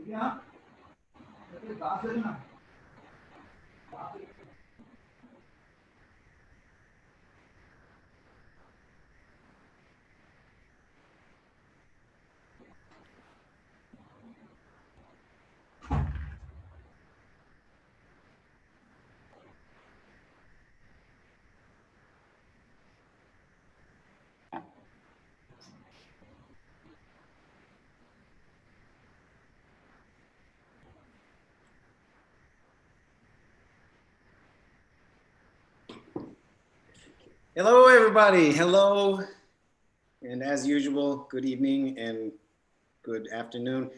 Yeah. Hello, everybody. Hello. And as usual, good evening and good afternoon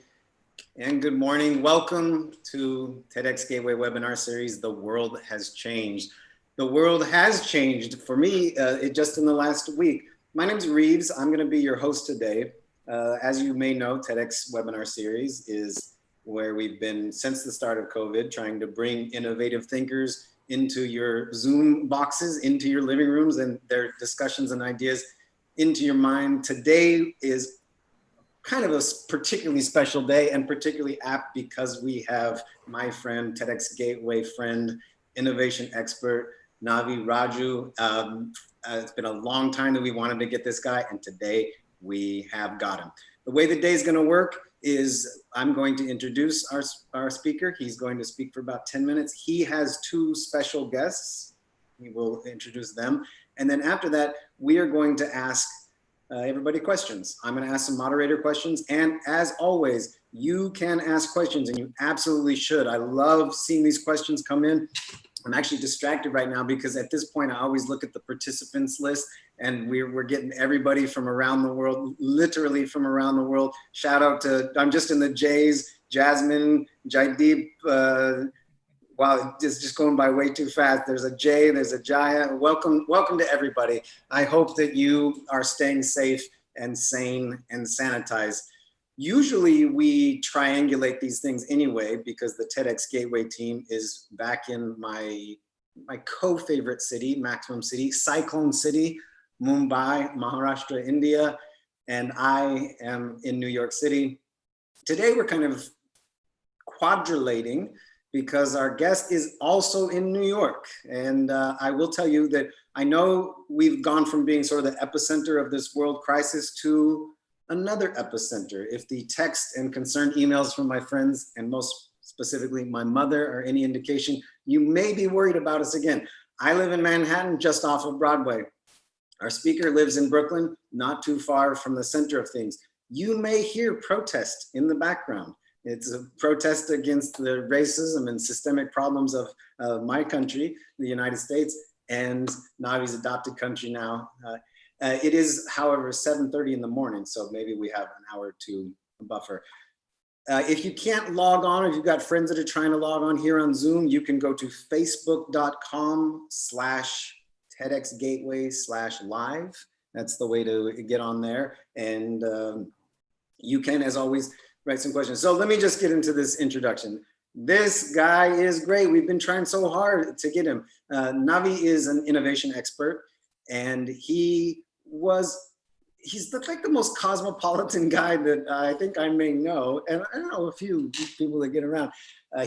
and good morning. Welcome to TEDxGateway Webinar Series, The World Has Changed. The world has changed for me just in the last week. My name is Rives. I'm going to be your host today. As you may know, TEDx Webinar Series is where we've been since the start of COVID, trying to bring innovative thinkers into your Zoom boxes, into your living rooms, and their discussions and ideas into your mind. Today is kind of a particularly special day and particularly apt because we have my friend, TEDxGateway friend, innovation expert, Navi Radjou. It's been a long time that we wanted to get this guy, and today we have got him. The way the day is going to work is I'm going to introduce our speaker. He's going to speak for about 10 minutes. He has two special guests. We will introduce them. And then after that, we are going to ask everybody questions. I'm going to ask some moderator questions. And as always, you can ask questions, and you absolutely should. I love seeing these questions come in. I'm actually distracted right now because at this point, I always look at the participants list, and we're getting everybody from around the world, literally from around the world. Shout out to, I'm just in the J's, Jasmine, Jaideep. Wow, it's just going by way too fast. There's a Jay, there's a Jaya. Welcome to everybody. I hope that you are staying safe and sane and sanitized. Usually we triangulate these things anyway, because the TEDxGateway team is back in my co-favorite city, maximum city, Cyclone City, Mumbai, Maharashtra, India, and I am in New York City. Today we're kind of quadrilating because our guest is also in New York. And I will tell you that I know we've gone from being sort of the epicenter of this world crisis to another epicenter. If the text and concerned emails from my friends, and most specifically my mother, are any indication, you may be worried about us again. I live in Manhattan, just off of Broadway. Our speaker lives in Brooklyn, not too far from the center of things. You may hear protest in the background. It's a protest against the racism and systemic problems of my country, the United States, and Navi's adopted country now. It is, however, 7:30 in the morning, so maybe we have an hour or two buffer. If you can't log on, if you've got friends that are trying to log on here on Zoom, you can go to facebook.com/TEDxGateway/live. That's the way to get on there. And you can, as always, write some questions. So let me just get into this introduction. This guy is great. We've been trying so hard to get him. Navi is an innovation expert, and he's like the most cosmopolitan guy that I think I may know. And I don't know a few people that get around.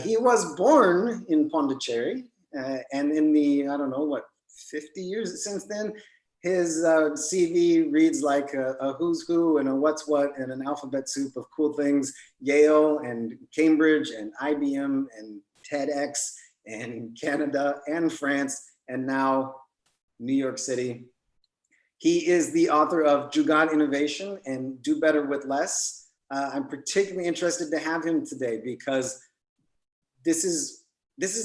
He was born in Pondicherry, and in the, I don't know, what, 50 years since then, his CV reads like a who's who and a what's what and an alphabet soup of cool things. Yale and Cambridge and IBM and TEDx and Canada and France, and now New York City. He is the author of Jugaad Innovation and Do Better with Less. I'm particularly interested to have him today because this is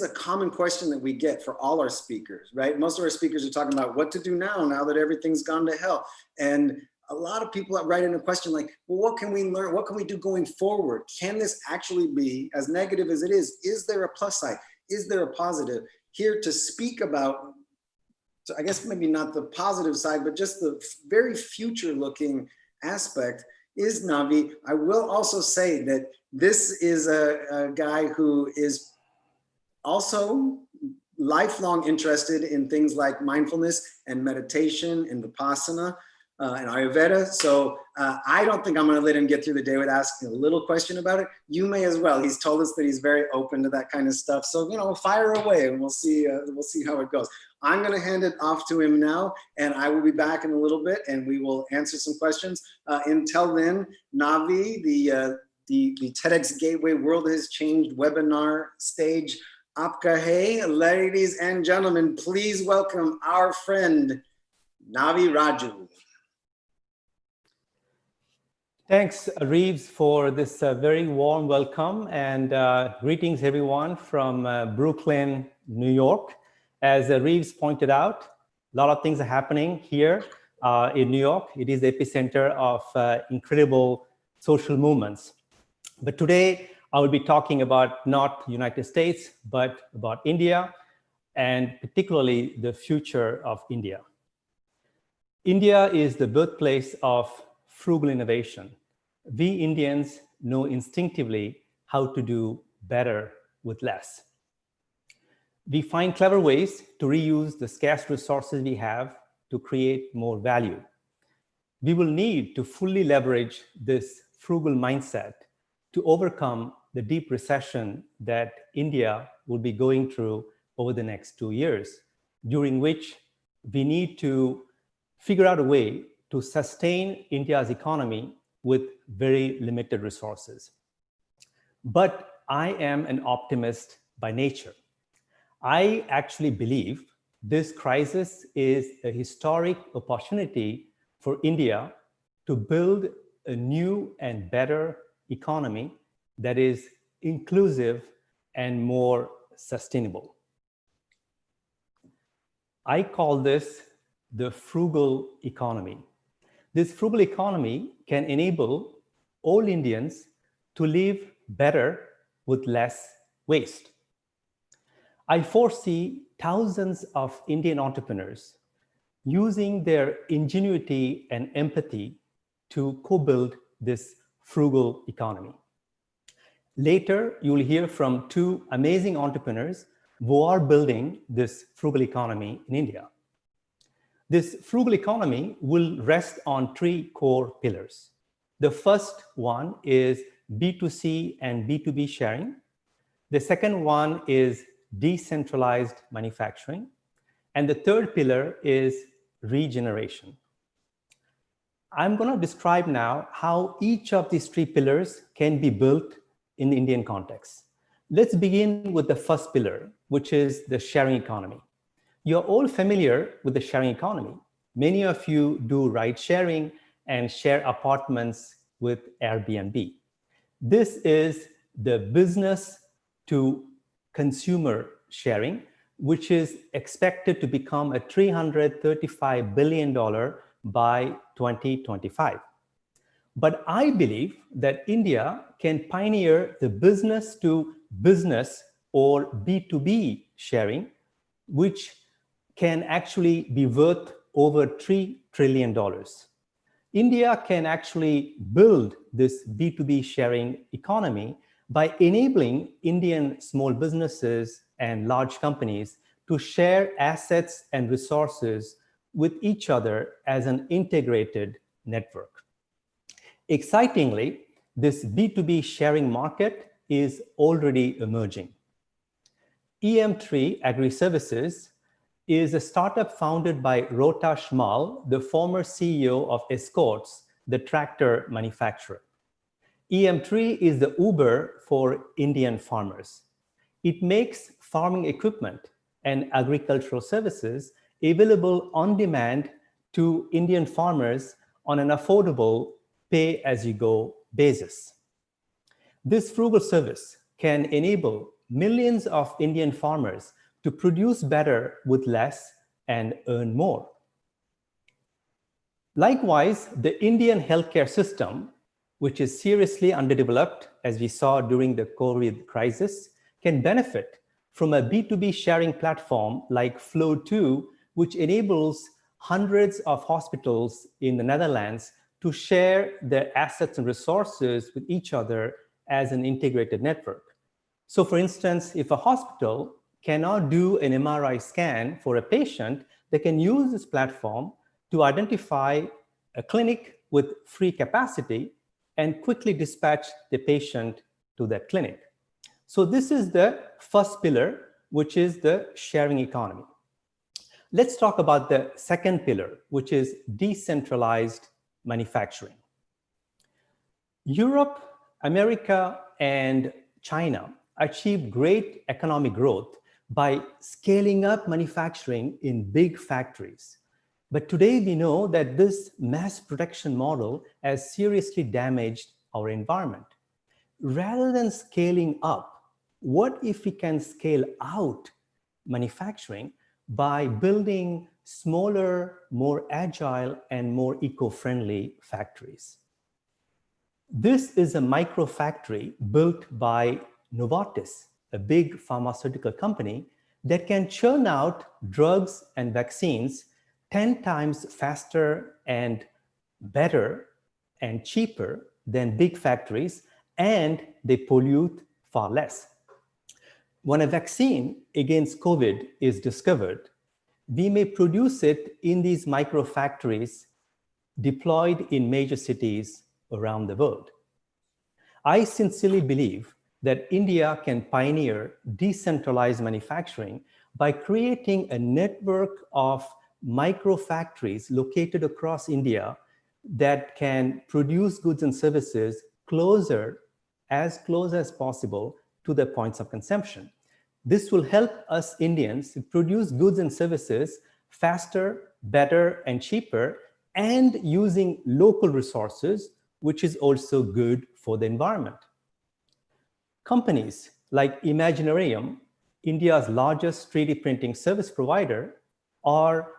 a common question that we get for all our speakers, right? Most of our speakers are talking about what to do now that everything's gone to hell. And a lot of people write in a question like, well, what can we learn? What can we do going forward? Can this actually be, as negative as it is there a plus side? Is there a positive? Here to speak about, so I guess maybe not the positive side, but just the very future looking aspect is Navi. I will also say that this is a guy who is also lifelong interested in things like mindfulness and meditation and Vipassana. and Ayurveda. So I don't think I'm going to let him get through the day without asking a little question about it. You may as well. He's told us that he's very open to that kind of stuff. So, you know, fire away and we'll see how it goes. I'm going to hand it off to him now, and I will be back in a little bit and we will answer some questions. Until then, Navi, the TEDxGateway World Has Changed webinar stage. Aapka hai, ladies and gentlemen, please welcome our friend, Navi Radjou. Thanks, Rives, for this very warm welcome, and greetings everyone from Brooklyn, New York. As Rives pointed out, a lot of things are happening here in New York. It is the epicenter of incredible social movements. But today, I will be talking about not United States, but about India, and particularly the future of India. India is the birthplace of frugal innovation. We Indians know instinctively how to do better with less. We find clever ways to reuse the scarce resources we have to create more value. We will need to fully leverage this frugal mindset to overcome the deep recession that India will be going through over the next 2 years, during which we need to figure out a way to sustain India's economy with very limited resources. But I am an optimist by nature. I actually believe this crisis is a historic opportunity for India to build a new and better economy that is inclusive and more sustainable. I call this the frugal economy. This frugal economy can enable all Indians to live better with less waste. I foresee thousands of Indian entrepreneurs using their ingenuity and empathy to co-build this frugal economy. Later, you will hear from two amazing entrepreneurs who are building this frugal economy in India. This frugal economy will rest on three core pillars. The first one is B2C and B2B sharing. The second one is decentralized manufacturing. And the third pillar is regeneration. I'm going to describe now how each of these three pillars can be built in the Indian context. Let's begin with the first pillar, which is the sharing economy. You're all familiar with the sharing economy. Many of you do ride sharing and share apartments with Airbnb. This is the business to consumer sharing, which is expected to become a $335 billion by 2025. But I believe that India can pioneer the business to business or B2B sharing, which can actually be worth over $3 trillion. India can actually build this B2B sharing economy by enabling Indian small businesses and large companies to share assets and resources with each other as an integrated network. Excitingly, this B2B sharing market is already emerging. EM3 Agri-Services is a startup founded by Rohtash Mal, the former CEO of Escorts, the tractor manufacturer. EM3 is the Uber for Indian farmers. It makes farming equipment and agricultural services available on demand to Indian farmers on an affordable pay-as-you-go basis. This frugal service can enable millions of Indian farmers to produce better with less and earn more. Likewise, the Indian healthcare system, which is seriously underdeveloped, as we saw during the COVID crisis, can benefit from a B2B sharing platform like Flow2, which enables hundreds of hospitals in the Netherlands to share their assets and resources with each other as an integrated network. So for instance, if a hospital cannot do an MRI scan for a patient, they can use this platform to identify a clinic with free capacity and quickly dispatch the patient to that clinic. So this is the first pillar, which is the sharing economy. Let's talk about the second pillar, which is decentralized manufacturing. Europe, America, and China achieved great economic growth by scaling up manufacturing in big factories. But today we know that this mass production model has seriously damaged our environment. Rather than scaling up, what if we can scale out manufacturing by building smaller, more agile, and more eco-friendly factories? This is a micro factory built by Novartis, a big pharmaceutical company that can churn out drugs and vaccines 10 times faster and better and cheaper than big factories, and they pollute far less. When a vaccine against COVID is discovered, we may produce it in these micro factories deployed in major cities around the world. I sincerely believe that India can pioneer decentralized manufacturing by creating a network of micro factories located across India that can produce goods and services as close as possible to the points of consumption. This will help us Indians produce goods and services faster, better, and cheaper, and using local resources, which is also good for the environment. Companies like Imaginarium, India's largest 3D printing service provider, are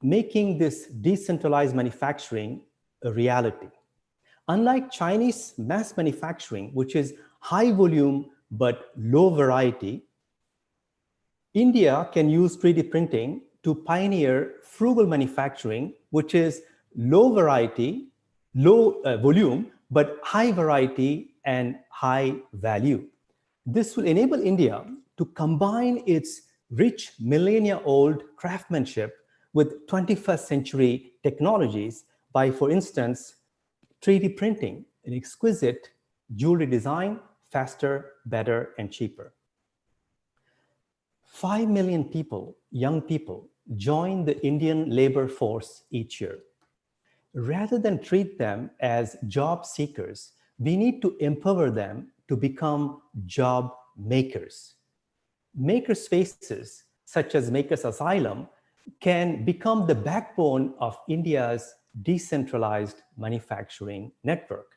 making this decentralized manufacturing a reality. Unlike Chinese mass manufacturing, which is high volume but low variety, India can use 3D printing to pioneer frugal manufacturing, which is low variety, low volume, but high variety and high value. This will enable India to combine its rich millennia-old craftsmanship with 21st century technologies by, for instance, 3D printing an exquisite jewelry design faster, better, and cheaper. 5 million people, young people, join the Indian labor force each year. Rather than treat them as job seekers, we need to empower them to become job makers. Maker spaces, such as Makers Asylum, can become the backbone of India's decentralized manufacturing network.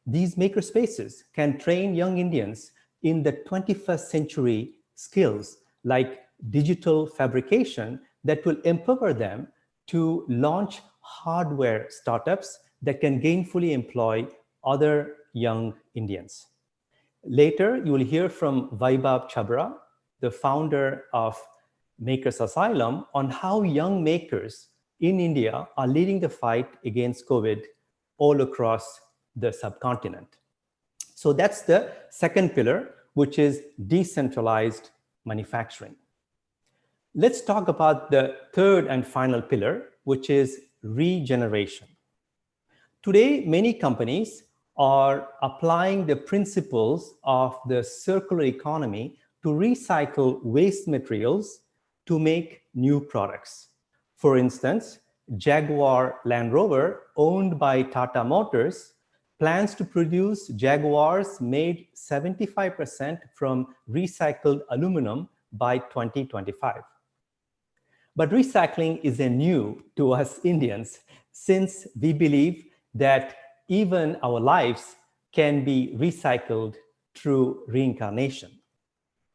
These maker spaces can train young Indians in the 21st century skills like digital fabrication that will empower them to launch hardware startups that can gainfully employ other young Indians. Later, you will hear from Vaibhav Chhabra, the founder of Makers Asylum, on how young makers in India are leading the fight against COVID all across the subcontinent. So that's the second pillar, which is decentralized manufacturing. Let's talk about the third and final pillar, which is regeneration. Today, many companies are applying the principles of the circular economy to recycle waste materials to make new products. For instance, Jaguar Land Rover, owned by Tata Motors, plans to produce Jaguars made 75% from recycled aluminum by 2025. But recycling is new to us Indians, since we believe that even our lives can be recycled through reincarnation.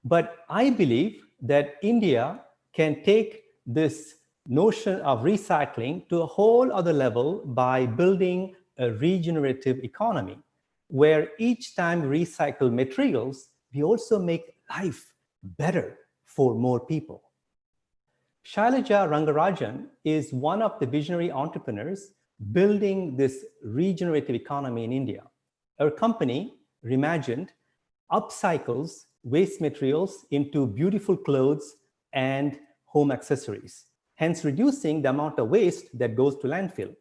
But I believe that India can take this notion of recycling to a whole other level by building a regenerative economy, where each time we recycle materials, we also make life better for more people. Shailaja Rangarajan is one of the visionary entrepreneurs building this regenerative economy in India. Our company, Reimagined, upcycles waste materials into beautiful clothes and home accessories, hence reducing the amount of waste that goes to landfill.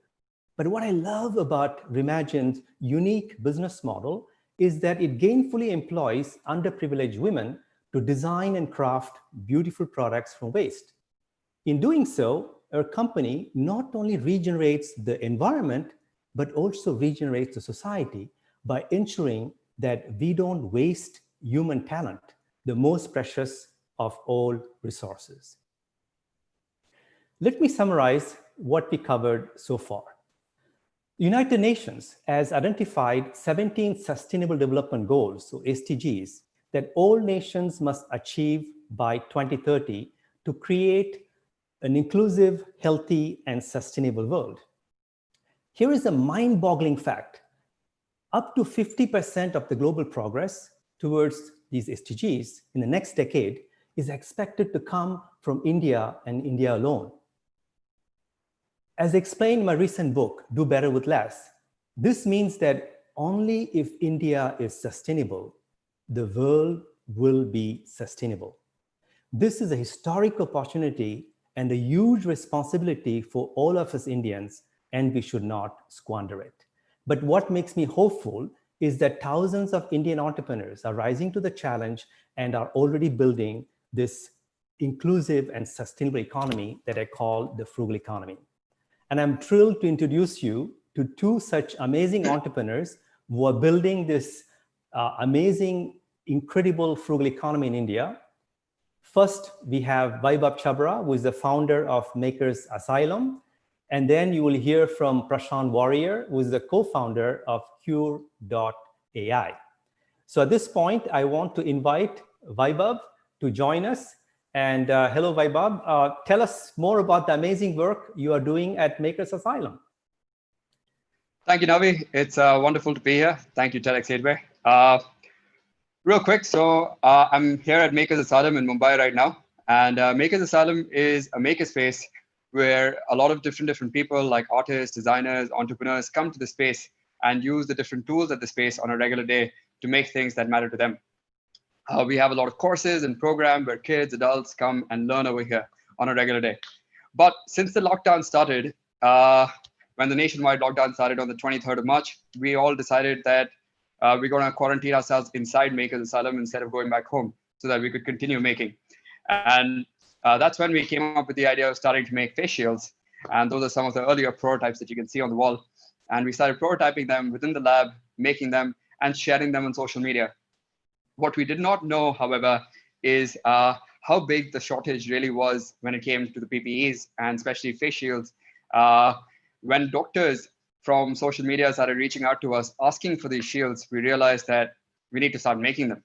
But what I love about Reimagine's unique business model is that it gainfully employs underprivileged women to design and craft beautiful products from waste. In doing so, our company not only regenerates the environment, but also regenerates the society by ensuring that we don't waste human talent, the most precious of all resources. Let me summarize what we covered so far. The United Nations has identified 17 Sustainable Development Goals, so SDGs, that all nations must achieve by 2030 to create an inclusive, healthy, and sustainable world. Here is a mind-boggling fact. Up to 50% of the global progress towards these SDGs in the next decade is expected to come from India and India alone. As explained in my recent book, Do Better with Less, this means that only if India is sustainable, the world will be sustainable. This is a historic opportunity and a huge responsibility for all of us Indians, and we should not squander it. But what makes me hopeful is that thousands of Indian entrepreneurs are rising to the challenge and are already building this inclusive and sustainable economy that I call the frugal economy. And I'm thrilled to introduce you to two such amazing entrepreneurs who are building this amazing, incredible frugal economy in India. First, we have Vaibhav Chhabra, who is the founder of Makers Asylum. And then you will hear from Prashant Warrier, who is the co-founder of Qure.ai. So at this point, I want to invite Vaibhav to join us. And hello, Vaibhav. Tell us more about the amazing work you are doing at Makers Asylum. Thank you, Navi. It's wonderful to be here. Thank you, TEDxGateway. Real quick, so I'm here at Makers Asylum in Mumbai right now. And Makers Asylum is a makerspace where a lot of different people like artists, designers, entrepreneurs come to the space and use the different tools at the space on a regular day to make things that matter to them. We have a lot of courses and programs where kids, adults come and learn over here on a regular day. But since the lockdown started, when the nationwide lockdown started on the 23rd of March, we all decided that we're going to quarantine ourselves inside Makers Asylum instead of going back home so that we could continue making. And that's when we came up with the idea of starting to make face shields. And those are some of the earlier prototypes that you can see on the wall. And we started prototyping them within the lab, making them and sharing them on social media. What we did not know, however, is how big the shortage really was when it came to the PPEs and especially face shields. When doctors from social media started reaching out to us asking for these shields, we realized that we need to start making them.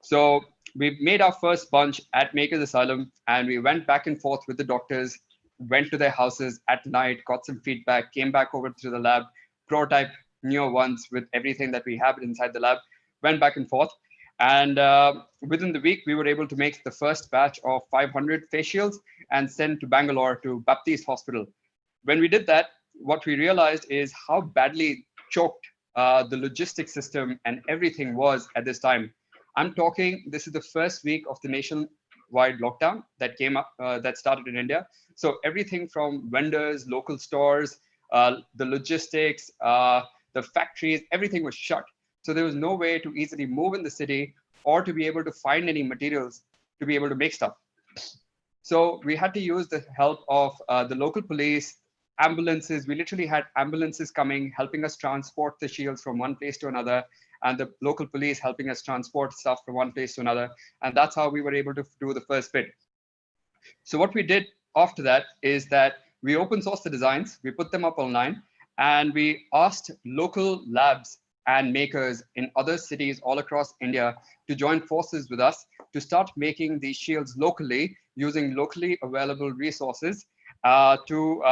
So we made our first bunch at Makers Asylum, and we went back and forth with the doctors, went to their houses at night, got some feedback, came back over to the lab, prototype newer ones with everything that we have inside the lab, went back and forth. And within the week, we were able to make the first batch of 500 face shields and send to Bangalore to Baptist Hospital. When we did that, what we realized is how badly choked the logistics system and everything was at this time. I'm talking, this is the first week of the nationwide lockdown that came up, that started in India. So everything from vendors, local stores, the logistics, the factories, everything was shut. So there was no way to easily move in the city or to be able to find any materials to be able to make stuff. So we had to use the help of the local police, ambulances. We literally had ambulances coming, helping us transport the shields from one place to another, and the local police helping us transport stuff from one place to another. And that's how we were able to do the first bit. So what we did after that is that we open sourced the designs, we put them up online, and we asked local labs and makers in other cities all across India to join forces with us to start making these shields locally using locally available resources to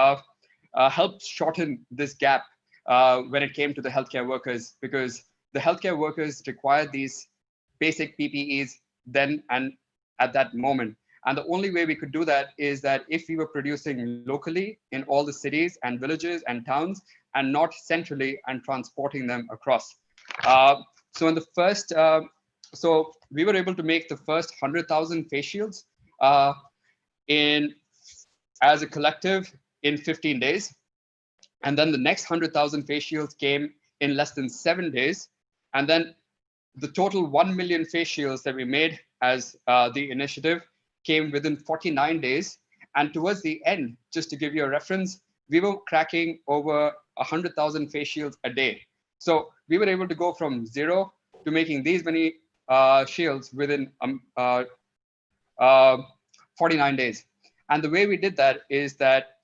help shorten this gap when it came to the healthcare workers, because the healthcare workers required these basic PPEs then and at that moment. And the only way we could do that is that if we were producing locally in all the cities and villages and towns and not centrally and transporting them across. So in the first, so we were able to make the first 100,000 face shields as a collective in 15 days. And then the next 100,000 face shields came in less than 7 days. And then the total 1 million face shields that we made as the initiative came within 49 days. And towards the end, just to give you a reference, we were cracking over 100,000 face shields a day. So we were able to go from 0 to making these many shields within 49 days. And the way we did that is that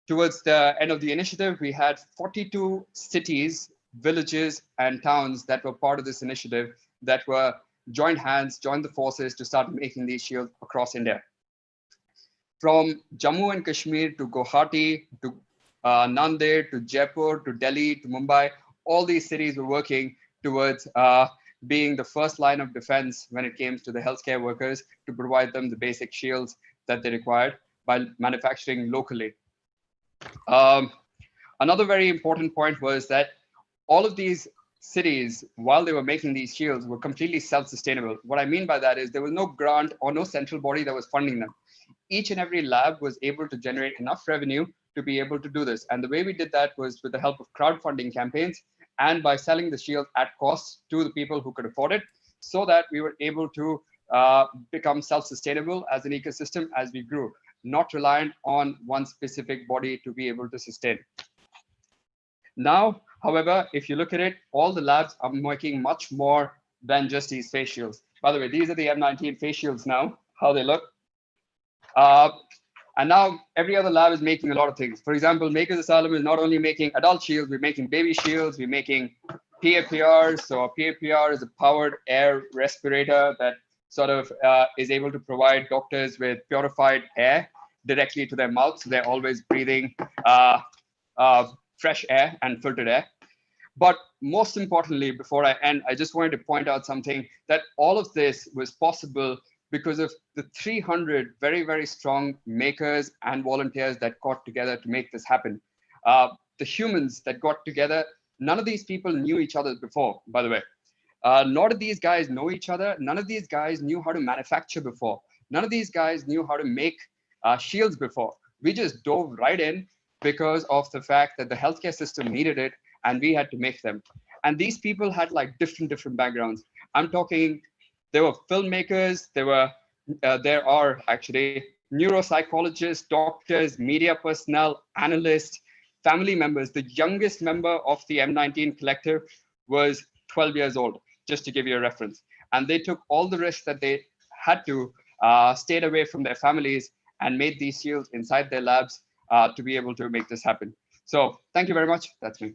towards the end of the initiative, we had 42 cities, villages, and towns that were part of this initiative that were joined the forces to start making these shields across India. From Jammu and Kashmir to Guwahati, to Nanded, to Jaipur, to Delhi, to Mumbai, all these cities were working towards being the first line of defense when it came to the healthcare workers to provide them the basic shields that they required by manufacturing locally. Another very important point was that all of these cities, while they were making these shields, were completely self-sustainable. What I mean by that is there was no grant or no central body that was funding them. Each and every lab was able to generate enough revenue to be able to do this. And the way we did that was with the help of crowdfunding campaigns and by selling the shield at cost to the people who could afford it, so that we were able to become self-sustainable as an ecosystem as we grew, not reliant on one specific body to be able to sustain. Now, however, if you look at it, all the labs are making much more than just these face shields. By the way, these are the M19 face shields now, how they look. And now every other lab is making a lot of things. For example, Makers Asylum is not only making adult shields, we're making baby shields, we're making PAPRs. So a PAPR is a powered air respirator that sort of is able to provide doctors with purified air directly to their mouths. So they're always breathing fresh air and filtered air. But most importantly, before I end, I just wanted to point out something, that all of this was possible because of the 300 very, very strong makers and volunteers that got together to make this happen. The humans that got together, none of these people knew each other before, by the way. Nor did these guys know each other. None of these guys knew how to manufacture before. None of these guys knew how to make shields before. We just dove right in because of the fact that the healthcare system needed it and we had to make them. And these people had like different backgrounds. I'm talking, there were filmmakers, there are actually neuropsychologists, doctors, media personnel, analysts, family members. The youngest member of the M19 collective was 12 years old, just to give you a reference. And they took all the risks that they had to, stayed away from their families and made these shields inside their labs to be able to make this happen. So thank you very much. That's me.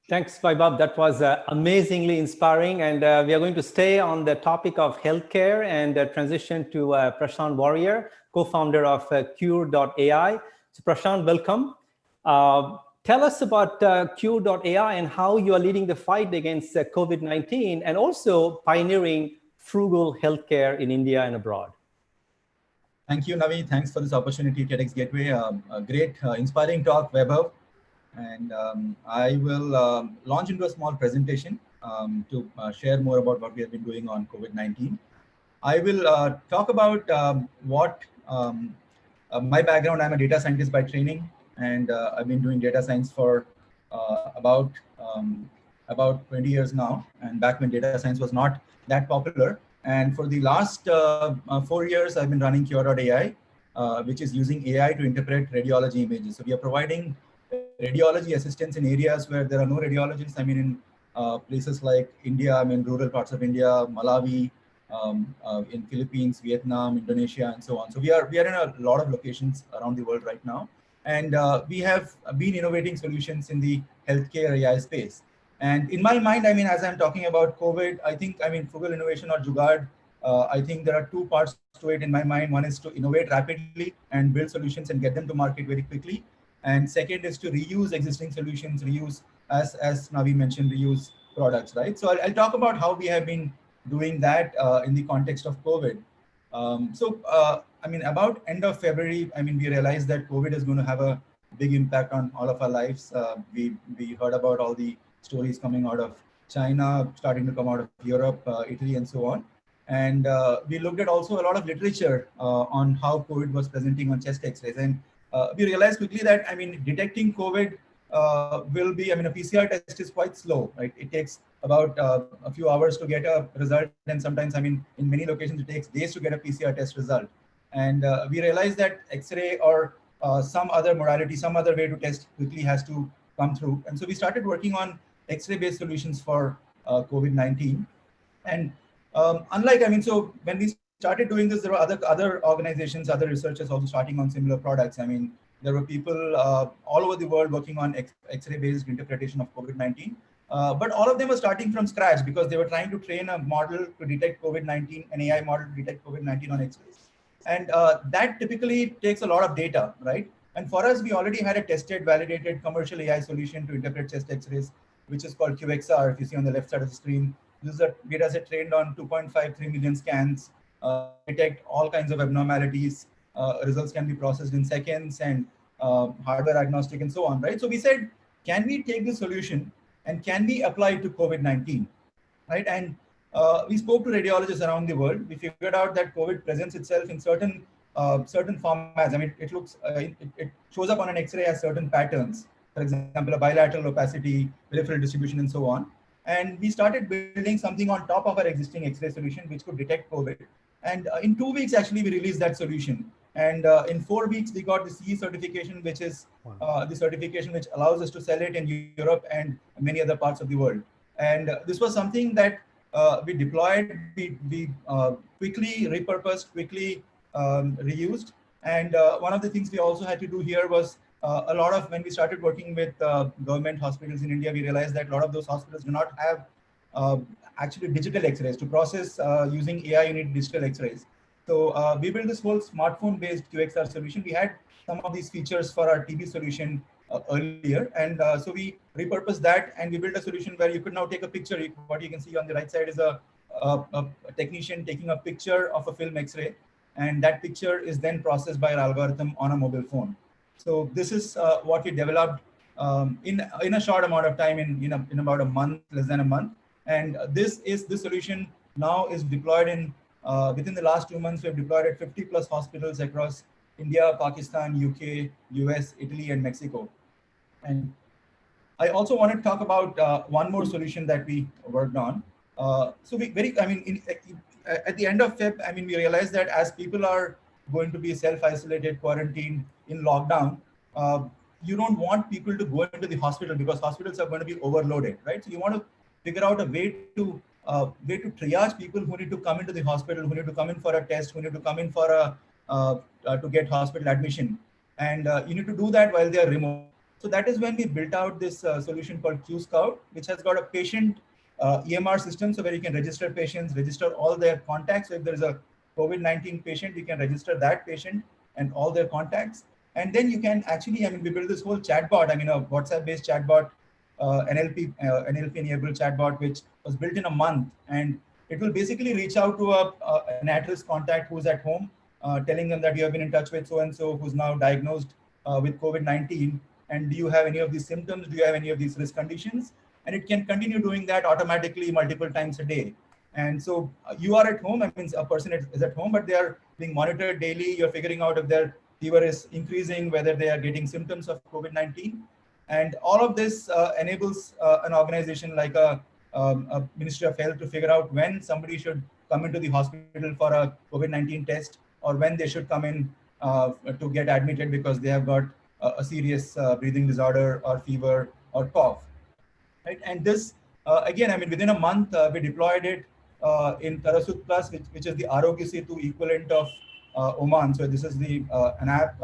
Thanks, Vaibhav. That was amazingly inspiring. And we are going to stay on the topic of healthcare and transition to Prashant Warrier, co-founder of Qure.ai. So Prashant, welcome. Tell us about Qure.ai and how you are leading the fight against COVID-19 and also pioneering frugal healthcare in India and abroad. Thank you, Navi. Thanks for this opportunity, TEDxGateway. A great, inspiring talk, Vaibhav. And I will launch into a small presentation to share more about what we have been doing on COVID-19. I will talk about what my background. I'm a data scientist by training, and I've been doing data science for about 20 years now. And back when data science was not that popular. And for the last 4 years, I've been running Qure.ai, which is using AI to interpret radiology images. So we are providing radiology assistance in areas where there are no radiologists. I mean, in places like India, I mean, rural parts of India, Malawi, in Philippines, Vietnam, Indonesia, and so on. So we are in a lot of locations around the world right now. And we have been innovating solutions in the healthcare AI space. And in my mind, I mean, as I'm talking about COVID, I think, I mean, frugal innovation or jugaad, I think there are two parts to it in my mind. One is to innovate rapidly and build solutions and get them to market very quickly. And second is to reuse existing solutions, reuse, as Navi mentioned, reuse products, right? So I'll talk about how we have been doing that in the context of COVID. I mean, about end of February, I mean, we realized that COVID is going to have a big impact on all of our lives. We heard about all the stories coming out of China, starting to come out of Europe, Italy, and so on. And we looked at also a lot of literature on how COVID was presenting on chest X-rays. And we realized quickly that, I mean, detecting COVID will be, I mean, a PCR test is quite slow, right? It takes about a few hours to get a result. And sometimes, I mean, in many locations, it takes days to get a PCR test result. And we realized that X-ray or some other modality, some other way to test quickly has to come through. And so we started working on X-ray based solutions for COVID-19. And unlike, I mean, so when we started doing this, there were other organizations, other researchers also starting on similar products. I mean, there were people all over the world working on X-ray based interpretation of COVID-19. But all of them were starting from scratch because they were trying to train a model to detect COVID-19, an AI model to detect COVID-19 on X-rays. And that typically takes a lot of data, right? And for us, we already had a tested, validated commercial AI solution to interpret chest X-rays, which is called QXR, if you see on the left side of the screen. This is a data set trained on 2.53 million scans, detect all kinds of abnormalities. Results can be processed in seconds, and hardware agnostic and so on, right? So we said, can we take this solution and can we apply it to COVID-19, right? And we spoke to radiologists around the world. We figured out that COVID presents itself in certain formats. I mean, it looks, it shows up on an X-ray as certain patterns. For example, a bilateral opacity, peripheral distribution, and so on. And we started building something on top of our existing X-ray solution, which could detect COVID. And in 2 weeks, actually, we released that solution. And in 4 weeks, we got the CE certification, which is the certification which allows us to sell it in Europe and many other parts of the world. And this was something that we deployed, we quickly repurposed, quickly reused. And one of the things we also had to do here was a lot of, when we started working with government hospitals in India, we realized that a lot of those hospitals do not have actually digital X-rays to process using AI. You need digital X-rays. So we built this whole smartphone-based QXR solution. We had some of these features for our TB solution earlier, and so we repurposed that, and we built a solution where you could now take a picture. What you can see on the right side is a technician taking a picture of a film X-ray, and that picture is then processed by our algorithm on a mobile phone. So this is what we developed in a short amount of time, in about a month, less than a month. And this solution now is deployed in within the last 2 months. We've deployed at 50 plus hospitals across India, Pakistan, UK, US, Italy, and Mexico. And I also want to talk about one more solution that we worked on. So we at the end of Feb, I mean, we realized that as people are going to be self-isolated, quarantined, in lockdown, you don't want people to go into the hospital because hospitals are going to be overloaded, right? So you want to figure out a way to triage people who need to come into the hospital, who need to come in for a test, who need to come in for to get hospital admission, and you need to do that while they are remote. So that is when we built out this solution called QScout, which has got a patient EMR system, so where you can register patients, register all their contacts. So if there is a COVID-19 patient, you can register that patient and all their contacts. And then you can actually, I mean, we built this whole chatbot, I mean, a WhatsApp-based chatbot, NLP-enabled chatbot, which was built in a month. And it will basically reach out to an at-risk contact who's at home, telling them that you have been in touch with so-and-so who's now diagnosed with COVID-19. And do you have any of these symptoms? Do you have any of these risk conditions? And it can continue doing that automatically multiple times a day. And so you are at home, I mean, a person is at home, but they are being monitored daily. You're figuring out if their fever is increasing, whether they are getting symptoms of COVID-19. And all of this enables an organization like a Ministry of Health to figure out when somebody should come into the hospital for a COVID-19 test, or when they should come in to get admitted because they have got a serious breathing disorder or fever or cough. Right? And this, again, I mean, within a month, we deployed it in Tarasut Plus, which is the Arogya Setu equivalent of Oman. So this is an app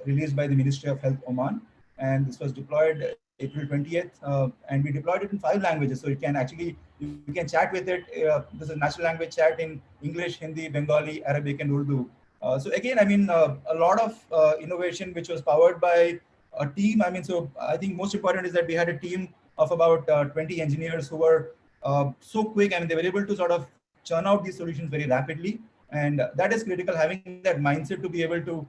released by the Ministry of Health Oman. And this was deployed April 20th. And we deployed it in 5 languages. So you can actually, you can chat with it. This is natural language chat in English, Hindi, Bengali, Arabic, and Urdu. So again, I mean, a lot of innovation, which was powered by a team. I mean, so I think most important is that we had a team of about 20 engineers who were so quick. I mean, they were able to sort of churn out these solutions very rapidly. And that is critical, having that mindset to be able to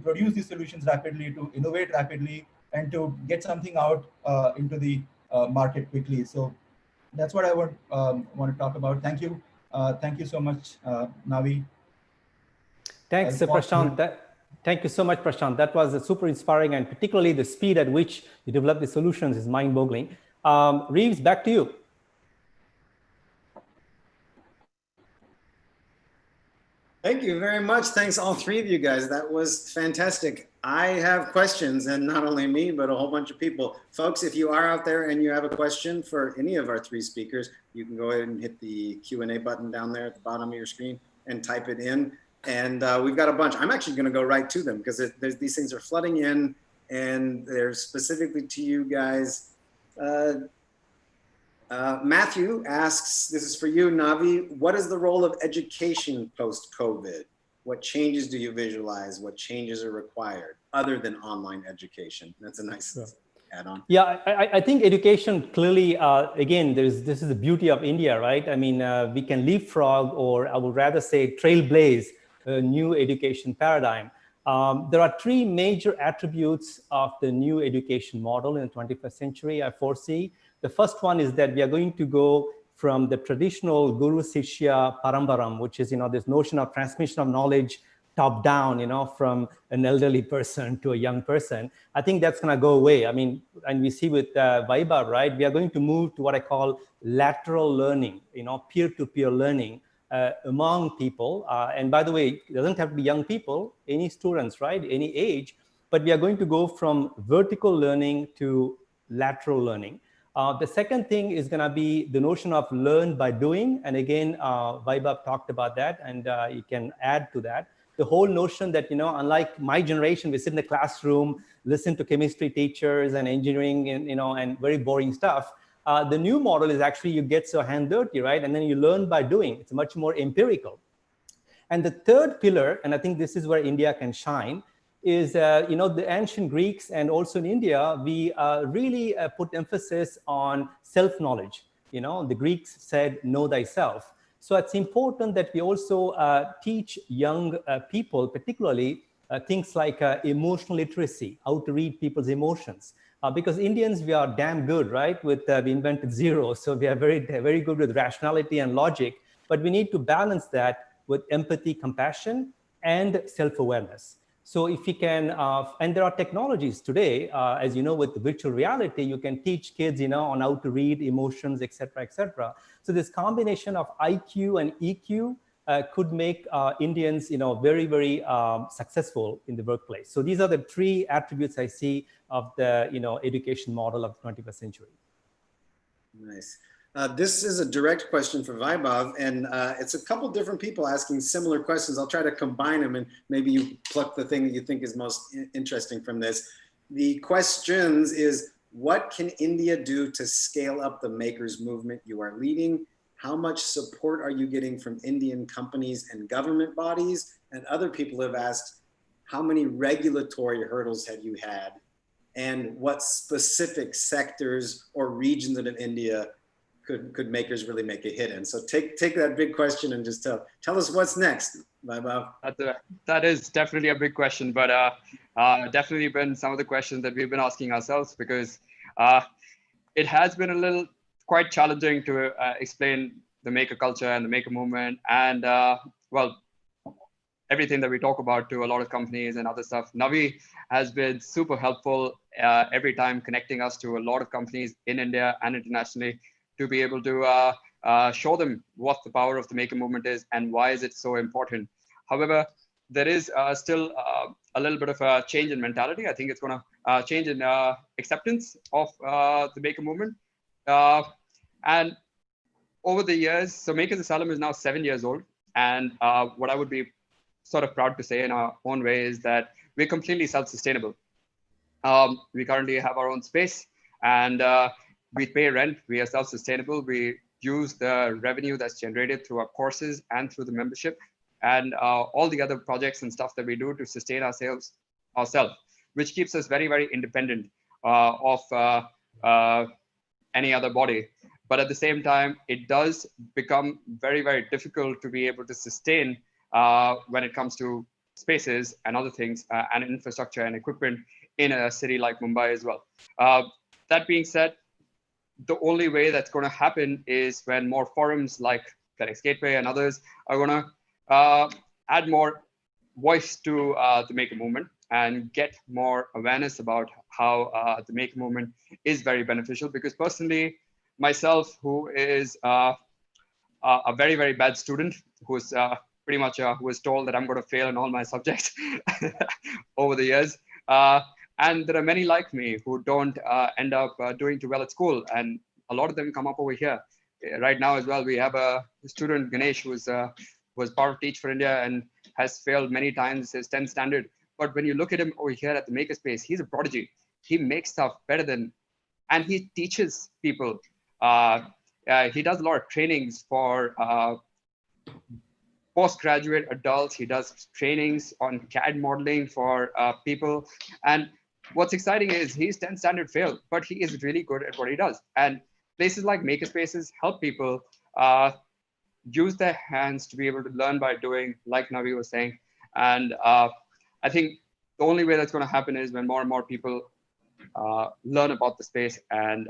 produce these solutions rapidly, to innovate rapidly, and to get something out into the market quickly. So that's what I want to talk about. Thank you. Thank you so much, Navi. Thanks, Prashant. Thank you so much, Prashant. That was super inspiring, and particularly the speed at which you develop the solutions is mind-boggling. Rives, back to you. Thank you very much. Thanks all three of you guys. That was fantastic. I have questions, and not only me, but a whole bunch of people. Folks, if you are out there and you have a question for any of our three speakers, you can go ahead and hit the Q&A button down there at the bottom of your screen and type it in. And we've got a bunch. I'm actually going to go right to them because these things are flooding in, and they're specifically to you guys. Matthew asks, this is for you, Navi, what is the role of education post-COVID? What changes do you visualize? What changes are required other than online education? That's a nice add-on. Yeah, I think education clearly, again, this is the beauty of India, right? I mean, we can leapfrog, or I would rather say trailblaze a new education paradigm. There are three major attributes of the new education model in the 21st century I foresee. The first one is that we are going to go from the traditional Guru Shishya Parambaram, which is, this notion of transmission of knowledge top down, from an elderly person to a young person. I think that's going to go away. I mean, and we see with Vaibhav, right? We are going to move to what I call lateral learning, peer-to-peer learning among people. And by the way, it doesn't have to be young people, any students, right? Any age, but we are going to go from vertical learning to lateral learning. The second thing is going to be the notion of learn by doing. And again, Vaibhav talked about that, and you can add to that. The whole notion that, unlike my generation, we sit in the classroom, listen to chemistry teachers and engineering and, and very boring stuff. The new model is actually you get your hand dirty, right? And then you learn by doing. It's much more empirical. And the third pillar, and I think this is where India can shine, is, the ancient Greeks and also in India, we really put emphasis on self-knowledge. The Greeks said, know thyself. So it's important that we also teach young people, particularly things like emotional literacy, how to read people's emotions. Because Indians, we are damn good, right? We invented zero. So we are very, very good with rationality and logic, but we need to balance that with empathy, compassion, and self-awareness. So if we can, and there are technologies today, as you know, with virtual reality, you can teach kids, on how to read emotions, et cetera, et cetera. So this combination of IQ and EQ could make Indians, very, very successful in the workplace. So these are the three attributes I see of the, education model of the 21st century. Nice. This is a direct question for Vaibhav, and it's a couple different people asking similar questions. I'll try to combine them, and maybe you pluck the thing that you think is most interesting from this. The questions is, what can India do to scale up the makers movement you are leading? How much support are you getting from Indian companies and government bodies? And other people have asked, how many regulatory hurdles have you had? And what specific sectors or regions of India could makers really make a hit in? So take that big question and just tell us what's next, Vaibhav. That is definitely a big question, but definitely been some of the questions that we've been asking ourselves, because it has been quite challenging to explain the maker culture and the maker movement, and well, everything that we talk about to a lot of companies and other stuff. Navi has been super helpful every time, connecting us to a lot of companies in India and internationally, to be able to show them what the power of the maker movement is and why is it so important. However, there is still a little bit of a change in mentality. I think it's going to change in acceptance of the maker movement. And over the years, so Makers Asylum is now 7 years old. And what I would be sort of proud to say in our own way is that we're completely self-sustainable. We currently have our own space, and we pay rent. We are self-sustainable. We use the revenue that's generated through our courses and through the membership and all the other projects and stuff that we do to sustain ourselves, which keeps us very, very independent of any other body. But at the same time, it does become very, very difficult to be able to sustain when it comes to spaces and other things and infrastructure and equipment in a city like Mumbai as well. That being said, the only way that's going to happen is when more forums like TEDxGateway and others are going to add more voice to the maker movement and get more awareness about how the maker movement is very beneficial. Because personally, myself, who is a very, very bad student, who's pretty much who was told that I'm going to fail in all my subjects over the years. And there are many like me who don't end up doing too well at school. And a lot of them come up over here. Right now as well, we have a student, Ganesh, who was part of Teach for India and has failed many times his 10th standard. But when you look at him over here at the Makerspace, he's a prodigy. He makes stuff better than, and he teaches people. He does a lot of trainings for postgraduate adults. He does trainings on CAD modeling for people. And what's exciting is he's 10th standard failed, but he is really good at what he does. And places like Makerspaces help people use their hands to be able to learn by doing, like Navi was saying. And I think the only way that's going to happen is when more and more people learn about the space and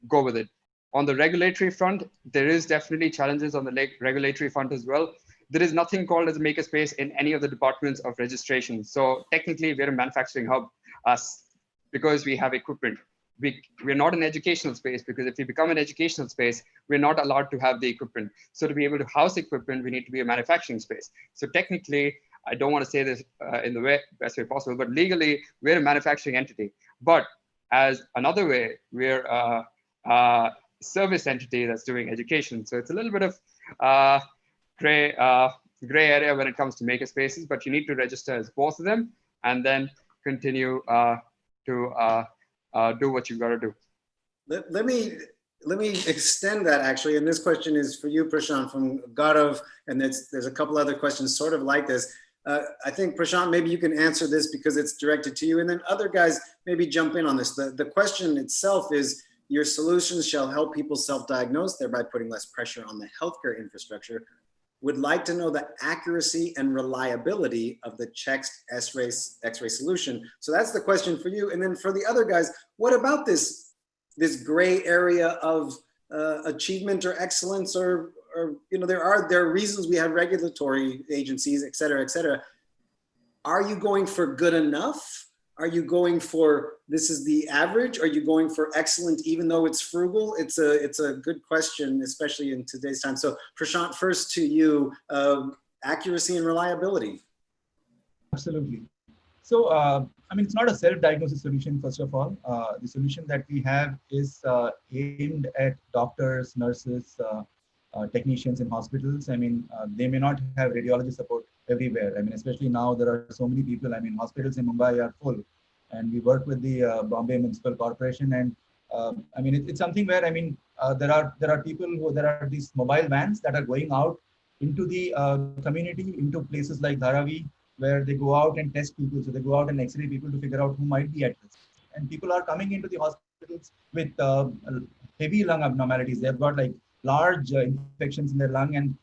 go with it. On the regulatory front, there is definitely challenges on the regulatory front as well. There is nothing called as a makerspace in any of the departments of registration. So technically, we're a manufacturing hub because we have equipment. We're not an educational space, because if we become an educational space, we're not allowed to have the equipment. So to be able to house equipment, we need to be a manufacturing space. So technically, I don't want to say this in the best way possible, but legally, we're a manufacturing entity. But as another way, we're a service entity that's doing education. So it's a little bit of gray area when it comes to makerspaces, but you need to register as both of them and then continue to do what you've got to do. Let me extend that actually, and this question is for you, Prashant, from Gaurav, and there's a couple other questions sort of like this. I think, Prashant, maybe you can answer this because it's directed to you, and then other guys maybe jump in on this. The question itself is, your solutions shall help people self-diagnose, thereby putting less pressure on the healthcare infrastructure. Would like to know the accuracy and reliability of the CHEXT X-ray solution. So that's the question for you. And then for the other guys, what about this gray area of achievement or excellence, or there are reasons we have regulatory agencies, et cetera, et cetera. Are you going for good enough? Are you going for this is the average? Are you going for excellent, even though it's frugal? It's a good question, especially in today's time. So Prashant, first to you, accuracy and reliability. Absolutely. So, I mean, it's not a self-diagnosis solution, first of all. The solution that we have is aimed at doctors, nurses, technicians in hospitals. I mean, they may not have radiology support everywhere. I mean, especially now there are so many people. I mean, hospitals in Mumbai are full, and we work with the Bombay Municipal Corporation. And I mean, it's something where, I mean, there are people who, there are these mobile vans that are going out into the community, into places like Dharavi, where they go out and test people. So they go out and X-ray people to figure out who might be at risk. And people are coming into the hospitals with heavy lung abnormalities. They've got like large infections in their lung, and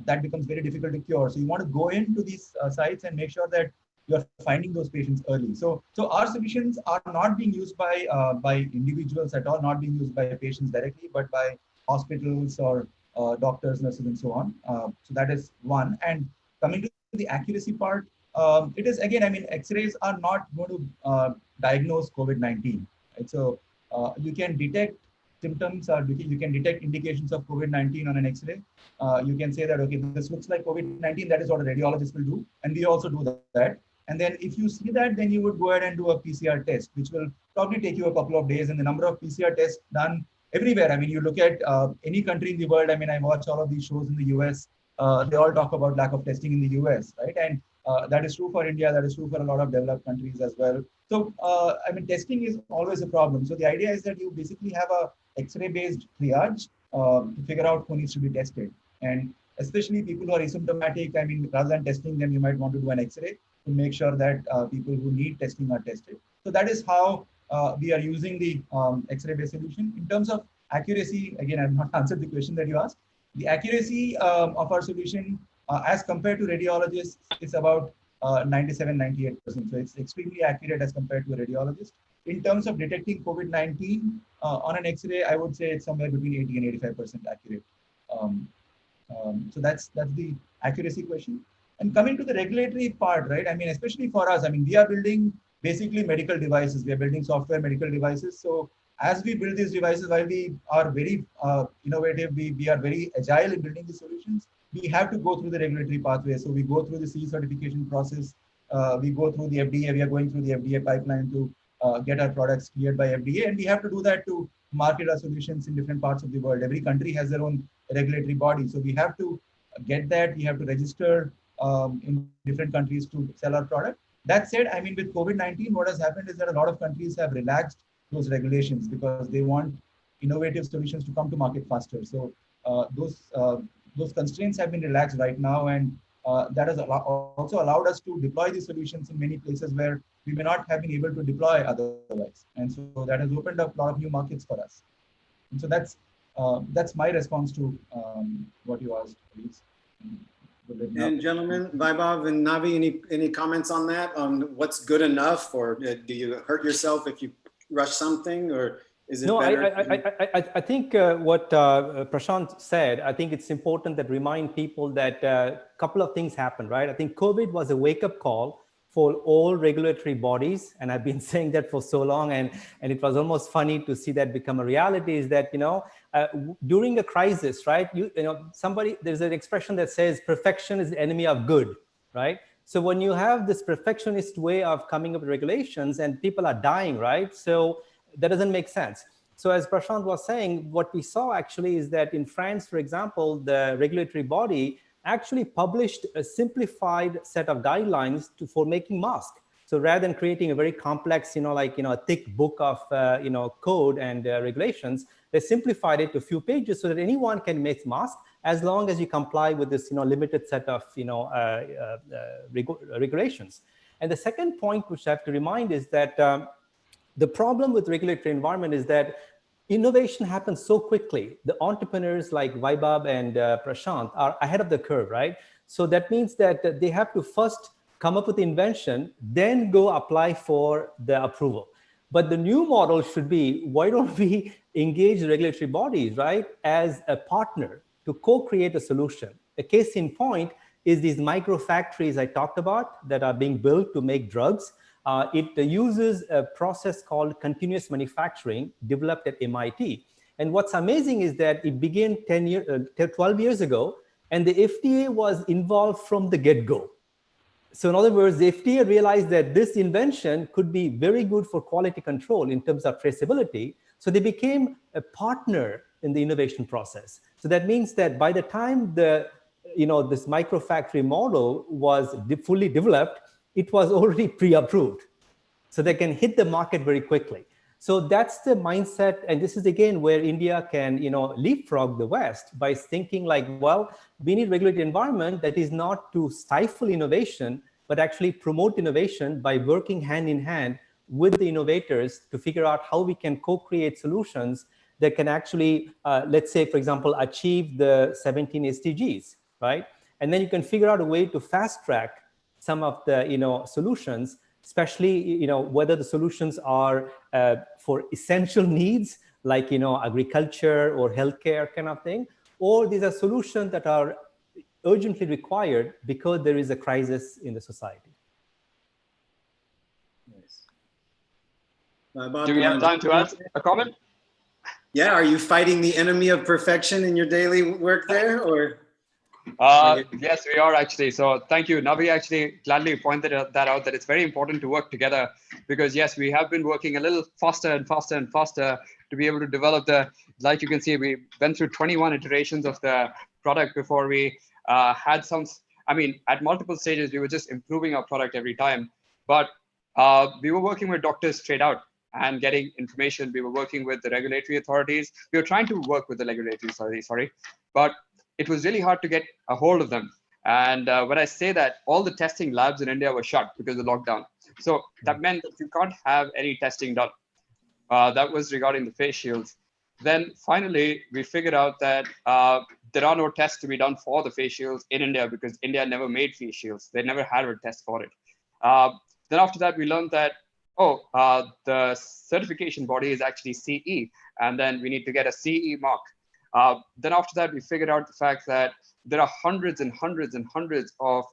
that becomes very difficult to cure. So you want to go into these sites and make sure that you're finding those patients early. So our solutions are not being used by individuals at all, not being used by patients directly, but by hospitals or doctors, nurses, and so on. So that is one. And coming to the accuracy part, it is, again, I mean, X-rays are not going to diagnose COVID-19. Right? So you can detect symptoms, or you can detect indications of COVID-19 on an X-ray. You can say that, okay, this looks like COVID-19, that is what a radiologist will do. And we also do that. And then if you see that, then you would go ahead and do a PCR test, which will probably take you a couple of days. And the number of PCR tests done everywhere. I mean, you look at any country in the world. I mean, I watch all of these shows in the US. They all talk about lack of testing in the US, right? And that is true for India. That is true for a lot of developed countries as well. So, I mean, testing is always a problem. So the idea is that you basically have a X-ray based triage to figure out who needs to be tested. And especially people who are asymptomatic, I mean, rather than testing them, you might want to do an X-ray to make sure that people who need testing are tested. So that is how we are using the X-ray based solution. In terms of accuracy, again, I've not answered the question that you asked. The accuracy of our solution as compared to radiologists is about 97-98%. So it's extremely accurate as compared to a radiologist. In terms of detecting COVID-19 on an X-ray, I would say it's somewhere between 80 and 85% accurate. So that's the accuracy question. And coming to the regulatory part, right? I mean, especially for us, I mean, we are building basically medical devices. We are building software medical devices. So as we build these devices, while we are very innovative, we are very agile in building these solutions, we have to go through the regulatory pathway. So we go through the CE certification process. We go through the FDA. We are going through the FDA pipeline to get our products cleared by FDA. And we have to do that to market our solutions in different parts of the world. Every country has their own regulatory body. So we have to get that. We have to register in different countries to sell our product. That said, I mean, with COVID-19, what has happened is that a lot of countries have relaxed those regulations because they want innovative solutions to come to market faster. So those constraints have been relaxed right now, and that has also allowed us to deploy these solutions in many places where we may not have been able to deploy otherwise. And so that has opened up a lot of new markets for us. And so that's my response to what you asked, Rives. And gentlemen, Vaibhav and Navi, any comments on that? On what's good enough, or do you hurt yourself if you rush something, or is it better? I think what Prashant said, I think it's important that remind people that a couple of things happened, right? I think COVID was a wake-up call for all regulatory bodies, and I've been saying that for so long, and it was almost funny to see that become a reality. Is that during a crisis, right? There's an expression that says perfection is the enemy of good, right? So when you have this perfectionist way of coming up with regulations and people are dying, right? So that doesn't make sense. So as Prashant was saying, what we saw actually is that in France, for example, the regulatory body actually published a simplified set of guidelines for making masks. So rather than creating a very complex, a thick book of, code and regulations, they simplified it to a few pages so that anyone can make masks as long as you comply with this, limited set of, regulations. And the second point, which I have to remind, is that the problem with regulatory environment is that innovation happens so quickly. The entrepreneurs like Vaibhav and Prashant are ahead of the curve, right? So that means that they have to first come up with the invention, then go apply for the approval. But the new model should be, why don't we engage regulatory bodies, right, as a partner to co-create a solution? A case in point is these micro factories I talked about that are being built to make drugs. It uses a process called continuous manufacturing developed at MIT. And what's amazing is that it began 12 years ago, and the FDA was involved from the get-go. So in other words, the FDA realized that this invention could be very good for quality control in terms of traceability. So they became a partner in the innovation process. So that means that by the time this microfactory model was fully developed, it was already pre-approved. So they can hit the market very quickly. So that's the mindset. And this is again where India can, leapfrog the West by thinking like, well, we need regulatory environment that is not to stifle innovation, but actually promote innovation by working hand in hand with the innovators to figure out how we can co-create solutions that can actually, let's say, for example, achieve the 17 SDGs, right? And then you can figure out a way to fast track some of the, solutions, especially, whether the solutions are for essential needs like, agriculture or healthcare kind of thing, or these are solutions that are urgently required because there is a crisis in the society. Nice. Do we have time to add a comment? Yeah, are you fighting the enemy of perfection in your daily work there, or? Yes, we are actually. So thank you. Navi actually gladly pointed that out, that it's very important to work together because yes, we have been working a little faster and faster and faster to be able to develop like you can see, we went through 21 iterations of the product before we had at multiple stages, we were just improving our product every time. But we were working with doctors straight out and getting information. We were working with the regulatory authorities. We were trying to work with the regulatory authorities, but it was really hard to get a hold of them. And when I say that, all the testing labs in India were shut because of the lockdown. So that meant that you can't have any testing done. That was regarding the face shields. Then finally, we figured out that there are no tests to be done for the face shields in India because India never made face shields. They never had a test for it. Then after that, we learned that, the certification body is actually CE, and then we need to get a CE mark. Then after that, we figured out the fact that there are hundreds and hundreds and hundreds of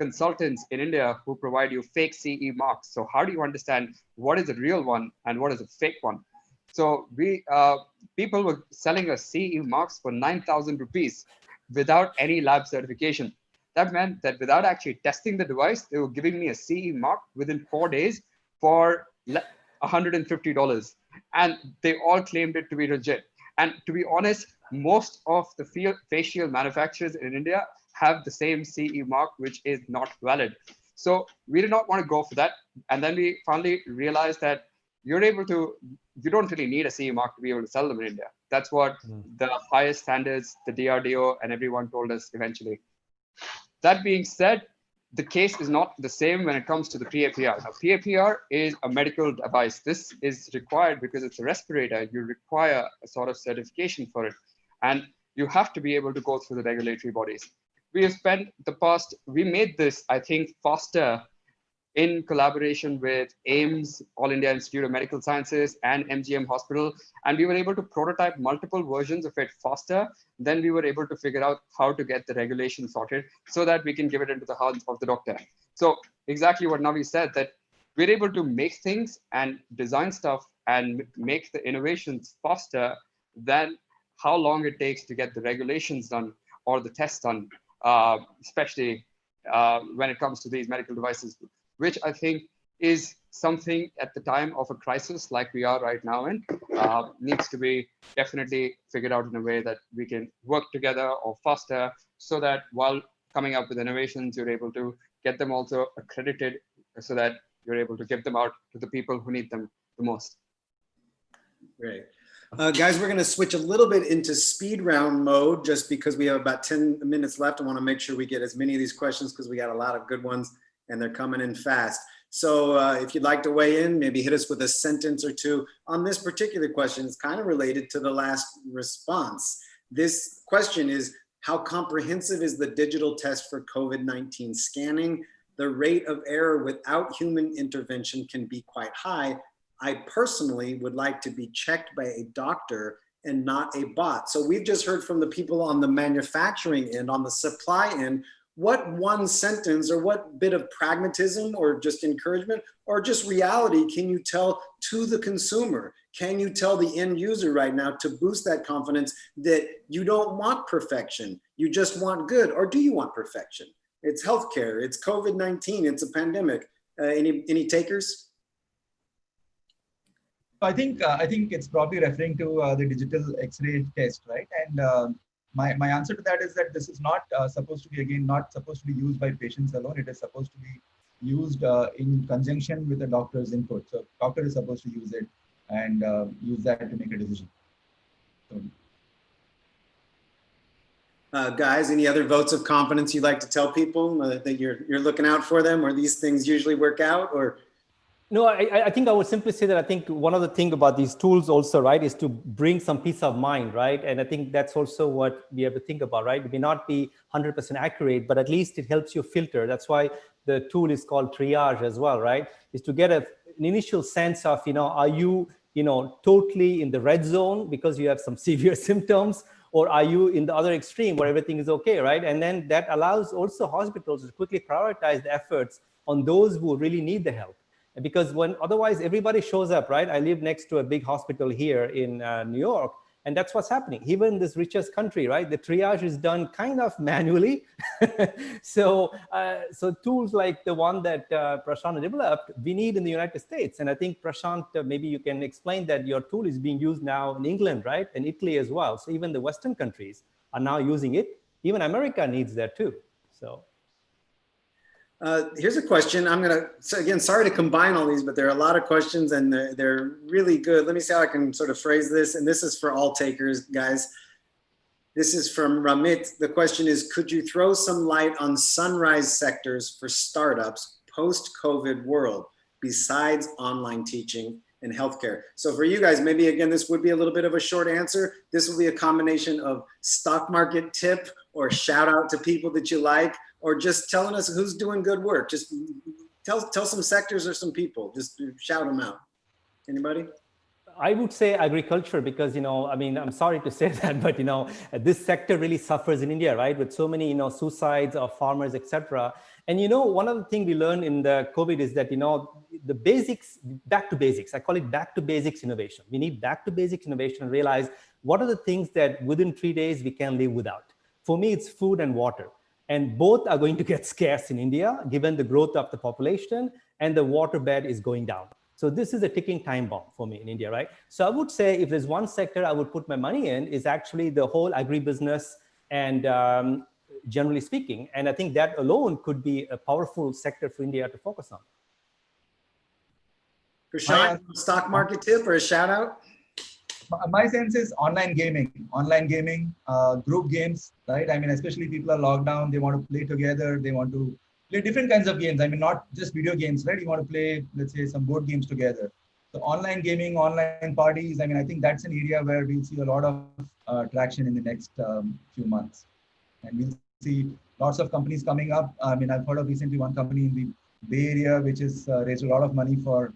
consultants in India who provide you fake CE marks. So how do you understand what is a real one and what is a fake one? So people were selling us CE marks for 9,000 rupees without any lab certification. That meant that without actually testing the device, they were giving me a CE mark within 4 days for $150. And they all claimed it to be legit. And to be honest, most of the facial manufacturers in India have the same CE mark, which is not valid. So we did not want to go for that. And then we finally realized that you don't really need a CE mark to be able to sell them in India. That's what the highest standards, the DRDO and everyone told us eventually. That being said, the case is not the same when it comes to the PAPR. Now, PAPR is a medical device. This is required because it's a respirator. You require a sort of certification for it. And you have to be able to go through the regulatory bodies. We have spent we made this, I think, faster in collaboration with AIIMS, All India Institute of Medical Sciences, and MGM Hospital. And we were able to prototype multiple versions of it faster than we were able to figure out how to get the regulation sorted so that we can give it into the hands of the doctor. So exactly what Navi said, that we're able to make things and design stuff and make the innovations faster than how long it takes to get the regulations done or the tests done, especially when it comes to these medical devices, which I think is something at the time of a crisis like we are right now in, needs to be definitely figured out in a way that we can work together or faster so that while coming up with innovations, you're able to get them also accredited so that you're able to give them out to the people who need them the most. Great. Guys, we're going to switch a little bit into speed round mode just because we have about 10 minutes left. I want to make sure we get as many of these questions because we got a lot of good ones and they're coming in fast. So if you'd like to weigh in, maybe hit us with a sentence or two on this particular question. It's kind of related to the last response. This question is, how comprehensive is the digital test for COVID-19 scanning? The rate of error without human intervention can be quite high. I personally would like to be checked by a doctor and not a bot. So we've just heard from the people on the manufacturing end, on the supply end. What one sentence or what bit of pragmatism or just encouragement or just reality can you tell to the consumer? Can you tell the end user right now to boost that confidence that you don't want perfection, you just want good? Or do you want perfection? It's healthcare, it's COVID-19, it's a pandemic. Any takers? I think it's probably referring to the digital X-ray test, right? And my answer to that is that this is not supposed to be, again, not supposed to be used by patients alone. It is supposed to be used in conjunction with the doctor's input. So doctor is supposed to use it and use that to make a decision. So. Guys, any other votes of confidence you'd like to tell people that you're looking out for them, or these things usually work out, or? No, I think I would simply say that I think one of the things about these tools also, right, is to bring some peace of mind, right? And I think that's also what we have to think about, right? It may not be 100% accurate, but at least it helps you filter. That's why the tool is called triage as well, right? Is to get an initial sense of, are you, totally in the red zone because you have some severe symptoms, or are you in the other extreme where everything is okay, right? And then that allows also hospitals to quickly prioritize the efforts on those who really need the help. Because otherwise everybody shows up, right? I live next to a big hospital here in New York, and that's what's happening. Even in this richest country, right? The triage is done kind of manually. So tools like the one that Prashant developed, we need in the United States. And I think Prashant, maybe you can explain that your tool is being used now in England, right? And Italy as well. So even the Western countries are now using it. Even America needs that too, so. Here's a question. So again, sorry to combine all these, but there are a lot of questions and they're really good. Let me see how I can sort of phrase this. And this is for all takers, guys. This is from Ramit. The question is, could you throw some light on sunrise sectors for startups post-COVID world besides online teaching and healthcare? So for you guys, maybe again, this would be a little bit of a short answer. This will be a combination of stock market tip or shout out to people that you like, or just telling us who's doing good work. Just tell some sectors or some people, just shout them out. Anybody? I would say agriculture because, I mean, I'm sorry to say that, but, this sector really suffers in India, right? With so many, suicides of farmers, etc. And, one of the things we learned in the COVID is that, the basics, back to basics, I call it back to basics innovation. We need back to basics innovation and realize what are the things that within 3 days we can live without. For me, it's food and water. And both are going to get scarce in India, given the growth of the population and the water bed is going down. So this is a ticking time bomb for me in India, right? So I would say if there's one sector I would put my money in is actually the whole agribusiness and generally speaking. And I think that alone could be a powerful sector for India to focus on. Prashant, stock market tip or a shout out? My sense is online gaming, group games, right? I mean, especially people are locked down, they want to play together, they want to play different kinds of games. I mean, not just video games, right? You want to play, let's say, some board games together. So online gaming, online parties, I mean, I think that's an area where we'll see a lot of traction in the next few months. And we'll see lots of companies coming up. I mean, I've heard of recently one company in the Bay Area, which has raised a lot of money for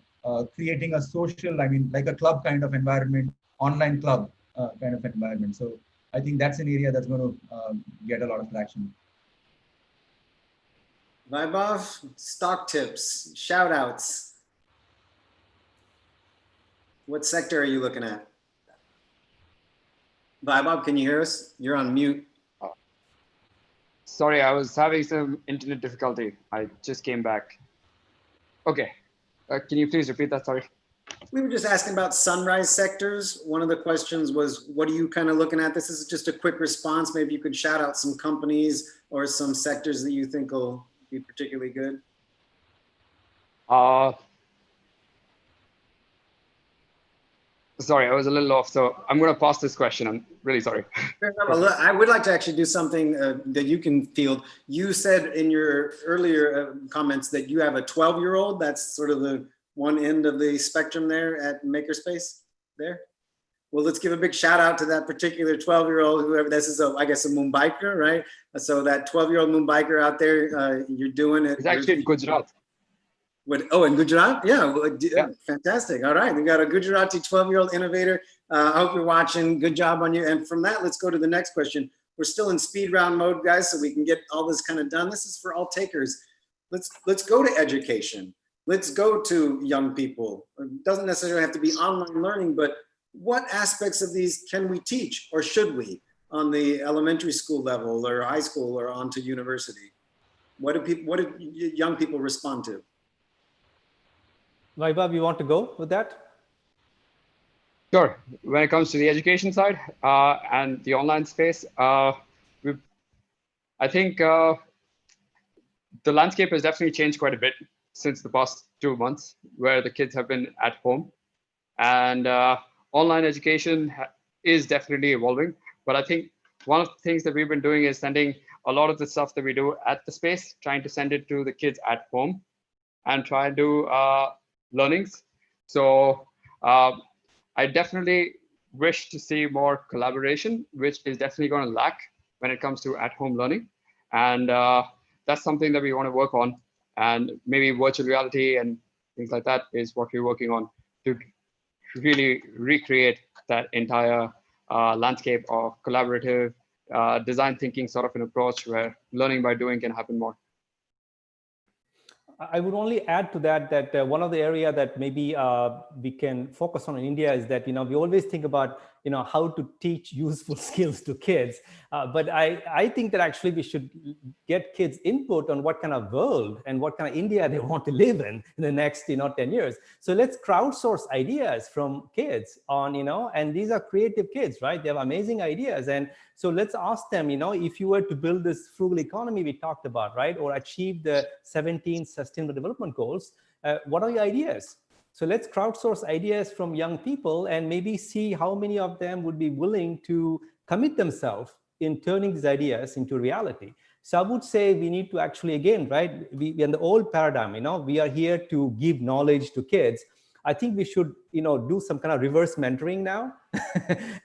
creating a social, I mean, like a club kind of environment, online club kind of environment. So I think that's an area that's going to get a lot of traction. Vaibhav, stock tips, shout outs. What sector are you looking at? Vaibhav, can you hear us? You're on mute. Sorry, I was having some internet difficulty. I just came back. Okay. Can you please repeat that? Sorry. We were just asking about sunrise sectors. One of the questions was, what are you kind of looking at? This is just a quick response. Maybe you could shout out some companies or some sectors that you think will be particularly good. Sorry, I was a little off. So I'm going to pass this question. I'm really sorry. I would like to actually do something that you can field. You said in your earlier comments that you have a 12-year-old. That's sort of the one end of the spectrum there at Makerspace there. Well, let's give a big shout out to that particular 12-year-old, whoever this is, I guess a Mumbaiker, right? So that 12-year-old Mumbaiker out there, you're doing it. It's actually in Gujarat. What, oh, in Gujarat? Yeah, yeah, fantastic. All right, we got a Gujarati 12-year-old innovator. I hope you're watching. Good job on you. And from that, let's go to the next question. We're still in speed round mode, guys, so we can get all this kind of done. This is for all takers. Let's go to education. Let's go to young people. It doesn't necessarily have to be online learning, but what aspects of these can we teach or should we on the elementary school level or high school or on to university? What do young people respond to? Vaibhav, you want to go with that? Sure. When it comes to the education side and the online space, I think the landscape has definitely changed quite a bit since the past 2 months, where the kids have been at home, and online education is definitely evolving. But I think one of the things that we've been doing is sending a lot of the stuff that we do at the space, trying to send it to the kids at home and try and do learnings. So I definitely wish to see more collaboration, which is definitely going to lack when it comes to at-home learning. And that's something that we want to work on. And maybe virtual reality and things like that is what we're working on to really recreate that entire landscape of collaborative design thinking sort of an approach where learning by doing can happen more. I would only add to that one of the area that maybe we can focus on in India is that, we always think about, how to teach useful skills to kids. But I think that actually we should get kids input on what kind of world and what kind of India they want to live in the next, 10 years. So let's crowdsource ideas from kids on, and these are creative kids, right? They have amazing ideas. And so let's ask them, if you were to build this frugal economy we talked about, right? Or achieve the 17 Sustainable Development Goals, what are your ideas? So let's crowdsource ideas from young people and maybe see how many of them would be willing to commit themselves in turning these ideas into reality. So I would say we need to actually, again, right, we in the old paradigm, we are here to give knowledge to kids. I think we should, do some kind of reverse mentoring now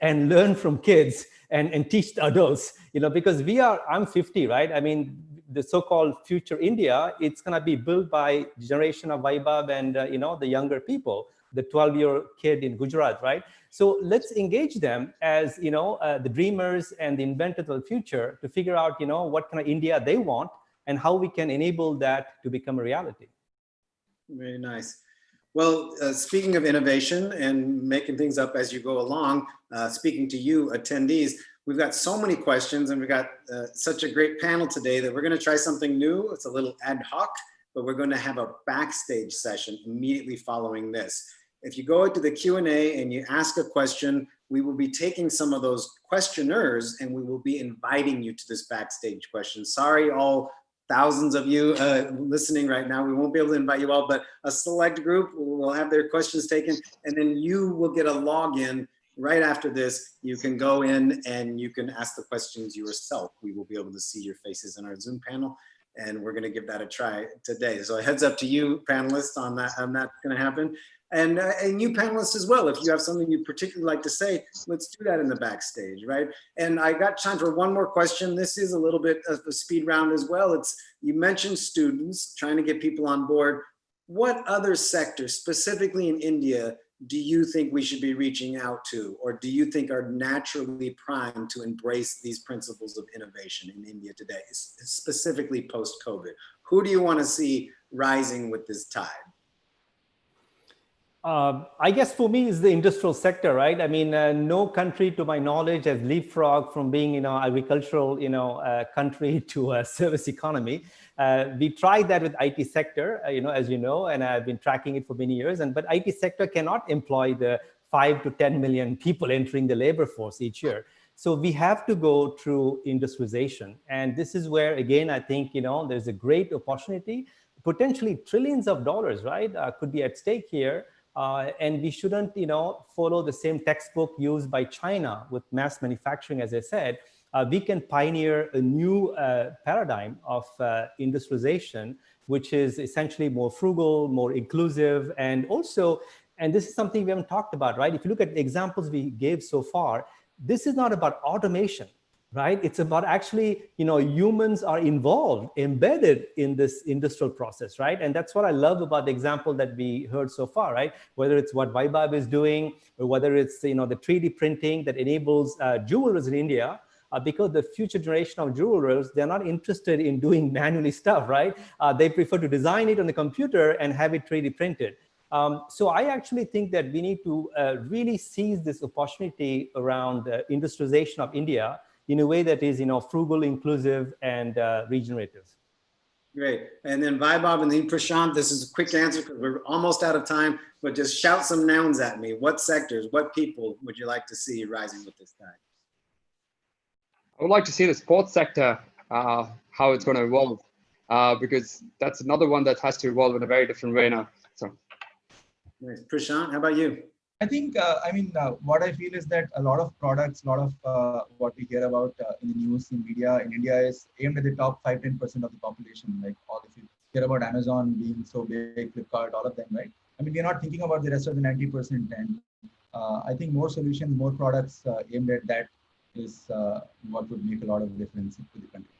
and learn from kids and teach the adults, because I'm 50, right? I mean, the so-called future India, it's going to be built by generation of Vaibhav and, the younger people. the 12-year kid in Gujarat, right? So let's engage them as, the dreamers and the inventors of the future to figure out, what kind of India they want and how we can enable that to become a reality. Very nice. Well, speaking of innovation and making things up as you go along, speaking to you attendees, we've got so many questions and we've got such a great panel today that we're going to try something new. It's a little ad hoc, but we're going to have a backstage session immediately following this. If you go into the Q&A and you ask a question, we will be taking some of those questioners and we will be inviting you to this backstage question. Sorry, all thousands of you listening right now. We won't be able to invite you all, but a select group will have their questions taken, and then you will get a login right after this. You can go in and you can ask the questions yourself. We will be able to see your faces in our Zoom panel, and we're going to give that a try today. So a heads up to you panelists on that. That's going to happen. And you panelists as well, if you have something you particularly like to say, let's do that in the backstage, right? And I got time for one more question. This is a little bit of a speed round as well. You mentioned students, trying to get people on board. What other sectors, specifically in India, do you think we should be reaching out to, or do you think are naturally primed to embrace these principles of innovation in India today, specifically post-COVID? Who do you want to see rising with this tide? I guess for me is the industrial sector, right? I mean, no country to my knowledge has leapfrogged from being, agricultural, country to a service economy. We tried that with IT sector, as you know, and I've been tracking it for many years. But IT sector cannot employ the 5 to 10 million people entering the labor force each year. So we have to go through industrialization. And this is where, again, I think, there's a great opportunity, potentially trillions of dollars, right, could be at stake here. And we shouldn't, follow the same textbook used by China with mass manufacturing. As I said, we can pioneer a new paradigm of industrialization, which is essentially more frugal, more inclusive, and also, and this is something we haven't talked about, right? If you look at the examples we gave so far, this is not about automation, right? It's about actually, humans are involved, embedded in this industrial process, right? And that's what I love about the example that we heard so far, right? Whether it's what Vaibhav is doing, or whether it's, the 3D printing that enables jewelers in India, because the future generation of jewelers, they're not interested in doing manually stuff, right? They prefer to design it on the computer and have it 3D printed. So I actually think that we need to really seize this opportunity around industrialization of India in a way that is, frugal, inclusive, and regenerative. Great. And then Vaibhav and then Prashant, this is a quick answer because we're almost out of time, but just shout some nouns at me. What sectors, what people would you like to see rising with this tide? I would like to see the sports sector, how it's going to evolve, because that's another one that has to evolve in a very different way now. So, nice. Prashant, how about you? I think, what I feel is that a lot of products, a lot of what we hear about in the news, in media, in India is aimed at the top 5-10% of the population. Like if you hear about Amazon being so big, Flipkart, all of them, right? I mean, we're not thinking about the rest of the 90%. And I think more solutions, more products aimed at that is what would make a lot of difference to the country.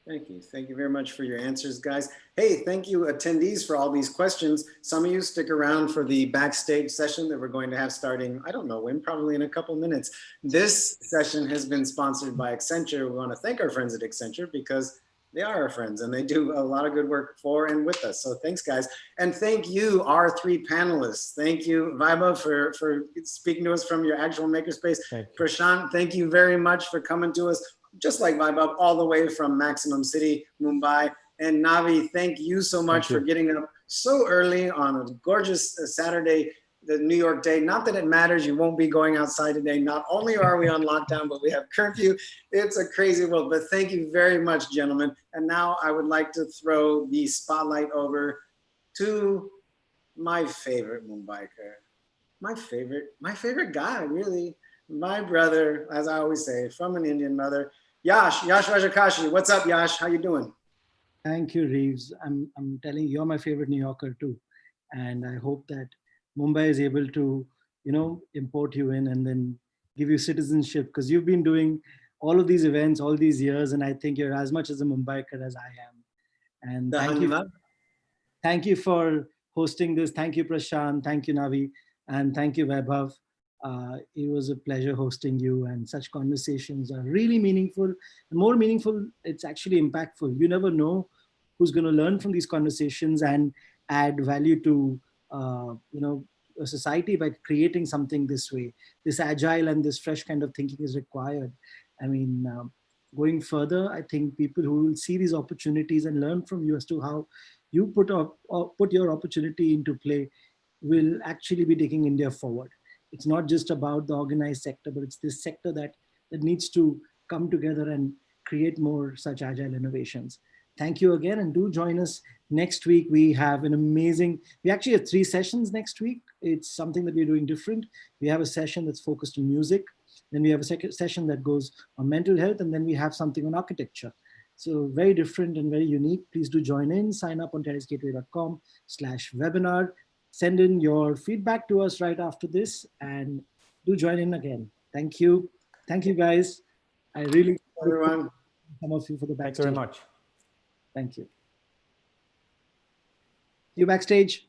Thank you. Thank you very much for your answers, guys. Hey, thank you attendees for all these questions. Some of you stick around for the backstage session that we're going to have starting, I don't know when, probably in a couple minutes. This session has been sponsored by Accenture. We want to thank our friends at Accenture because they are our friends and they do a lot of good work for and with us. So thanks, guys. And thank you, our 3 panelists. Thank you, Vaibhav, for speaking to us from your actual makerspace. Prashant, thank you very much for coming to us, just like Vaibhav, all the way from Maximum City, Mumbai. And Navi, thank you so much for getting up so early on a gorgeous Saturday, the New York day. Not that it matters, you won't be going outside today. Not only are we on lockdown, but we have curfew. It's a crazy world, but thank you very much, gentlemen. And now I would like to throw the spotlight over to my favorite Mumbaiker, my favorite guy, really. My brother, as I always say, from an Indian mother, Yash Rajakashi. What's up, Yash? How you doing? Thank you, Rives. I'm telling you, you're my favorite New Yorker too. And I hope that Mumbai is able to, import you in and then give you citizenship, because you've been doing all of these events all these years. And I think you're as much as a Mumbaiker as I am. And thank you for hosting this. Thank you, Prashant. Thank you, Navi. And thank you, Vaibhav. It was a pleasure hosting you, and such conversations are really meaningful. And more meaningful, it's actually impactful. You never know who's going to learn from these conversations and add value to a society by creating something this way. This agile and this fresh kind of thinking is required. I mean, going further, I think people who will see these opportunities and learn from you as to how you put your opportunity into play will actually be taking India forward. It's not just about the organized sector, but it's this sector that needs to come together and create more such agile innovations. Thank you again, and do join us next week. We have an amazing, we actually have 3 sessions next week. It's something that we're doing different. We have a session that's focused on music. Then we have a second session that goes on mental health, and then we have something on architecture. So very different and very unique. Please do join in, sign up on TEDxGateway.com/webinar. Send in your feedback to us right after this, and do join in again. Thank you. Thank you, guys. I really everyone. Some of you for the backstage. Thank you very much. Thank you. See you backstage.